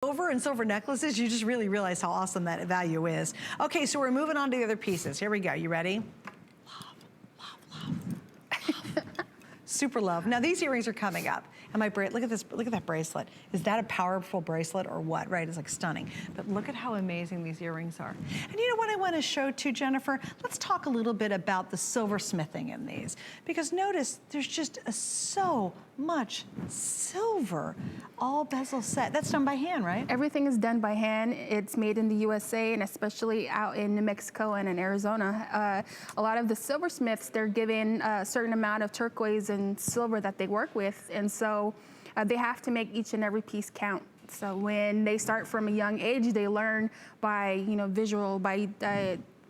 Silver and silver necklaces, you just really realize how awesome that value is. Okay, so we're moving on to the other pieces. Here we go. You ready? Love. Super love. Now these earrings are coming up. And my look at this, look at that bracelet. Is that a powerful bracelet or what, right? It's like stunning. But look at how amazing these earrings are. And you know what I want to show too, Jennifer? Let's talk a little bit about the silversmithing in these. Because notice there's just so much silver, all bezel set. That's done by hand, right? Everything is done by hand. It's made in the USA, and especially out in New Mexico and in Arizona. A lot of the silversmiths, they're given a certain amount of turquoise and silver that they work with, and so they have to make each and every piece count. So when they start from a young age, they learn by visual, by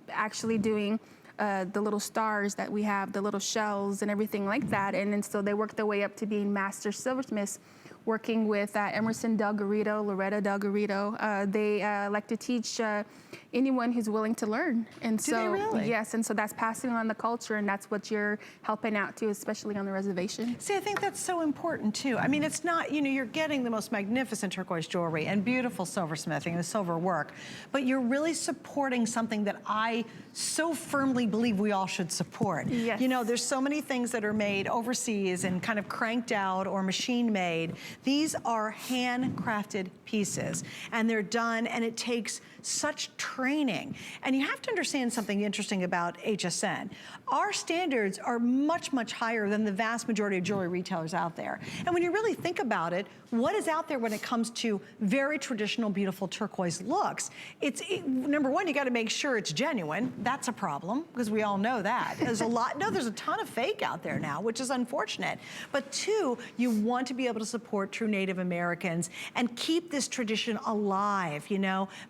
actually doing the little stars that we have, the little shells and everything like that. And so they work their way up to being master silversmiths, working with Emerson Del Garrido, Loretta Del Garrido. They like to teach anyone who's willing to learn. And Do they really? Yes, and so that's passing on the culture, and that's what you're helping out to, especially on the reservation. See, I think that's so important too. I mean, it's not, you're getting the most magnificent turquoise jewelry and beautiful silversmithing and silver work, but you're really supporting something that I so firmly believe we all should support. Yes. There's so many things that are made overseas and kind of cranked out or machine made. These are handcrafted pieces, and they're done, and it takes such training. And you have to understand something interesting about HSN. Our standards are much, much higher than the vast majority of jewelry retailers out there. And when you really think about it, what is out there when it comes to very traditional, beautiful turquoise looks? Number one, you gotta make sure it's genuine. That's a problem, because we all know that. There's a ton of fake out there now, which is unfortunate. But two, you want to be able to support true Native Americans and keep this tradition alive,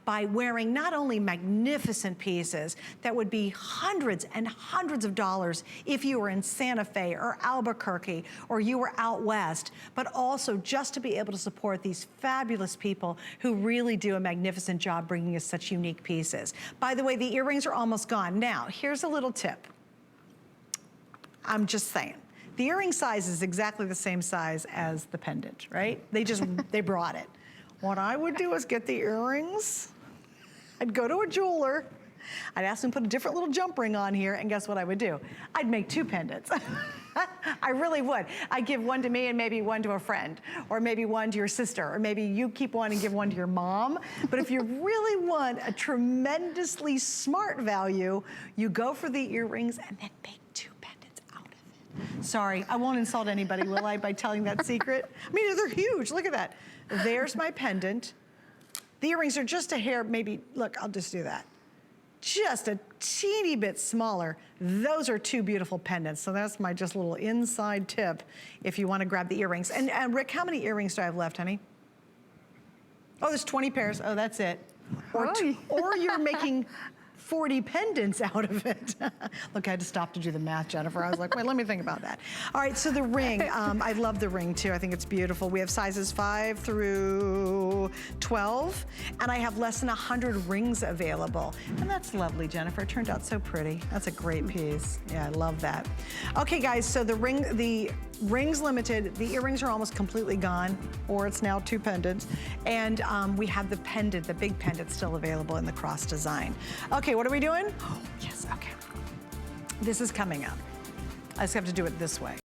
by wearing not only magnificent pieces that would be hundreds and hundreds of dollars if you were in Santa Fe or Albuquerque or you were out west, but also just to be able to support these fabulous people who really do a magnificent job bringing us such unique pieces. By the way, the earrings are almost gone. Now, here's a little tip. I'm just saying. The earring size is exactly the same size as the pendant, right? They brought it. What I would do is get the earrings. I'd go to a jeweler. I'd ask them to put a different little jump ring on here, and guess what I would do? I'd make two pendants. I really would. I'd give one to me and maybe one to a friend, or maybe one to your sister, or maybe you keep one and give one to your mom. But if you really want a tremendously smart value, you go for the earrings and then make two pendants out of it. Sorry, I won't insult anybody, will I, by telling that secret? I mean, they're huge, look at that. There's my pendant. The earrings are just a hair, maybe, look, I'll just do that. Just a teeny bit smaller. Those are two beautiful pendants. So that's my just little inside tip if you want to grab the earrings. And Rick, how many earrings do I have left, honey? Oh, there's 20 pairs. Oh, that's it. Or you're making 40 pendants out of it. Look, I had to stop to do the math, Jennifer. I was like, wait, let me think about that. All right, so the ring, I love the ring too. I think it's beautiful. We have sizes 5 through 12, and I have less than 100 rings available. And that's lovely, Jennifer. It turned out so pretty. That's a great piece. Yeah, I love that. Okay, guys, so the ring's limited. The earrings are almost completely gone, or it's now two pendants. And we have the pendant, the big pendant, still available in the cross design. Okay, what are we doing? Oh, yes, okay. This is coming up. I just have to do it this way.